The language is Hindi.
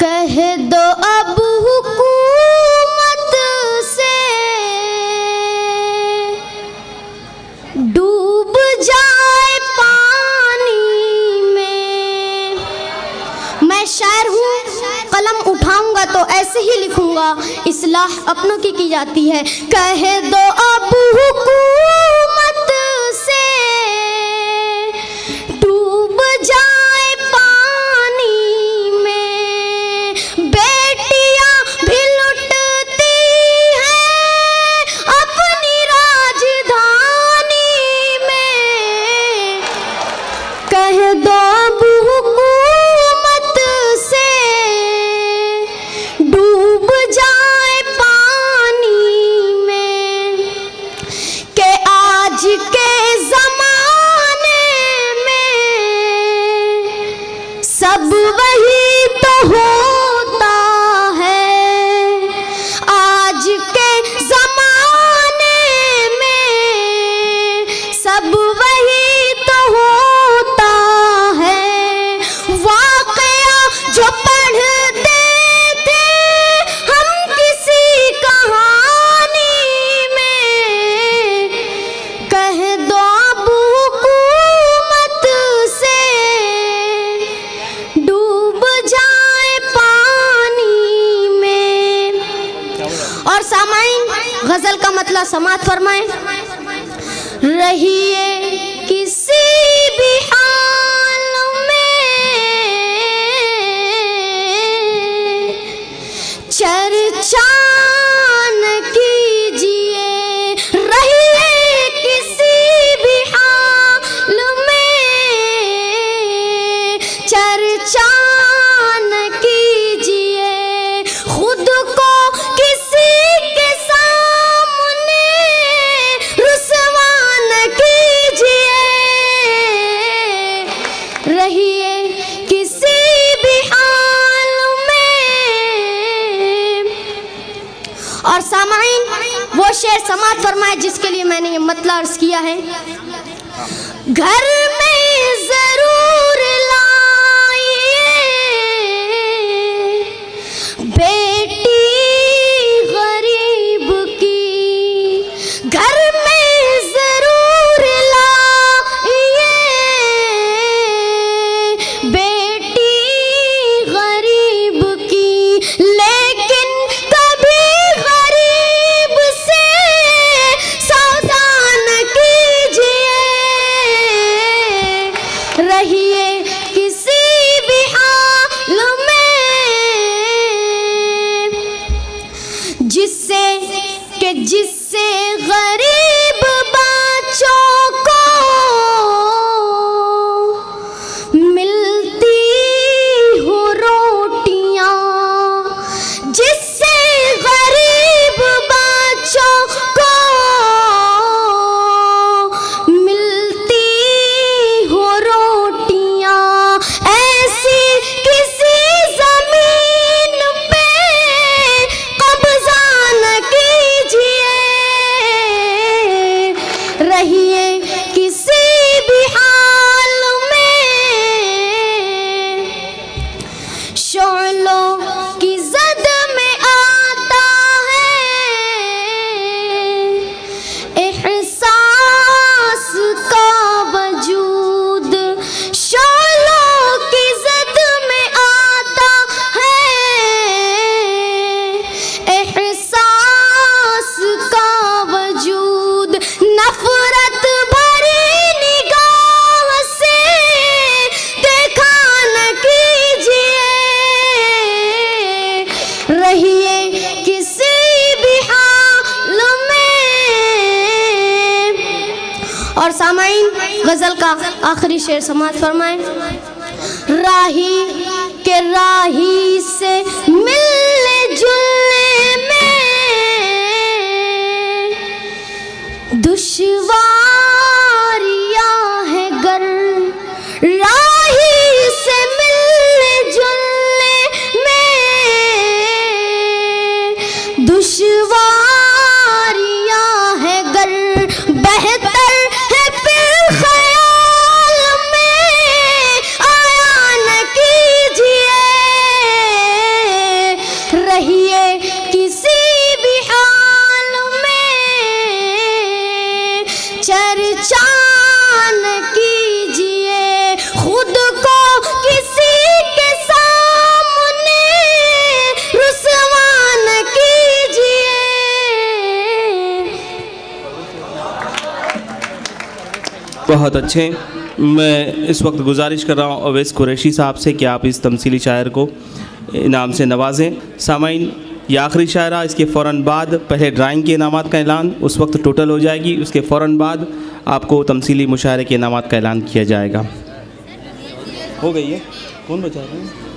कह दो अब हुकूमत से डूब जाए पानी में। मैं शायर हूँ, कलम उठाऊंगा तो ऐसे ही लिखूंगा, इस्लाह अपनों की जाती है। कह दो अब हुकूमत से डूब जाए पानी में। बेटियां भी लुटती हैं अपनी राजधानी में। कह दो अब हुकूमत से डूब जाए पानी में कि आज के ज़माने में सब वही तो होता है। आज के ज़माने में सब वही तो होता है। वाक़या जो पढ़ते थे हम किसी कहानी में। कह दो अब हुकूमत से डूब जाए पानी में। और सामाइन, गजल का मतलब समात फरमाएं। रहिए किसी भी हाल में चर्चा न कीजिए। रहिए किसी भी हाल में चर्चा न कीजिए। खुद को किसी के सामने रुसवा न कीजिए। रहिए किसी भी हाल में। और सामाइन, वो शेर समात फरमाए जिसके लिए मैंने ये मतलब अर्ज किया है। घर में जरूर लाइए बेटी गरीब की। घर में जरूर लाइए बेटी गरीब की। लेकिन कभी गरीब से सौदा न कीजिए। रहिए किसी भी हाल में जिससे गरीब बच्चों को मिलती हो रोटियां। जिससे गरीब बच्चों को मिलती हो रोटियां। ऐसी किसी जमीन पे कब्जा न कीजिए। रहिए किसी भी हाल में शोलों की जद में आता है एहसास का वजूद। शोलों की जद में आता है एहसास का वजूद। नफरत भरी निगाह से देखा न कीजिए। रहिए किसी भी हाल में। और सामाइन, गजल का आखिरी शेर समात फरमाएं। राही के राही से मिलने जुलने में दुश्वारियां हैं गर। राही से मिलने जुलने में दुश्वारियां हैं गर। बेहतर है फिर ख्याल में आया न कीजिए। बहुत अच्छे। मैं इस वक्त गुजारिश कर रहा हूँ अवैस कुरैशी साहब से कि आप इस तमसीली शायर को इनाम से नवाजें। सामाइन, ये आखिरी शायरा, इसके फ़ौरन बाद पहले ड्राइंग के इनामात का ऐलान उस वक्त टोटल हो जाएगी, उसके फ़ौरन बाद आपको तमसीली मुशायरे के इनामात का ऐलान किया जाएगा। हो गई है, कौन बचा रहे हैं?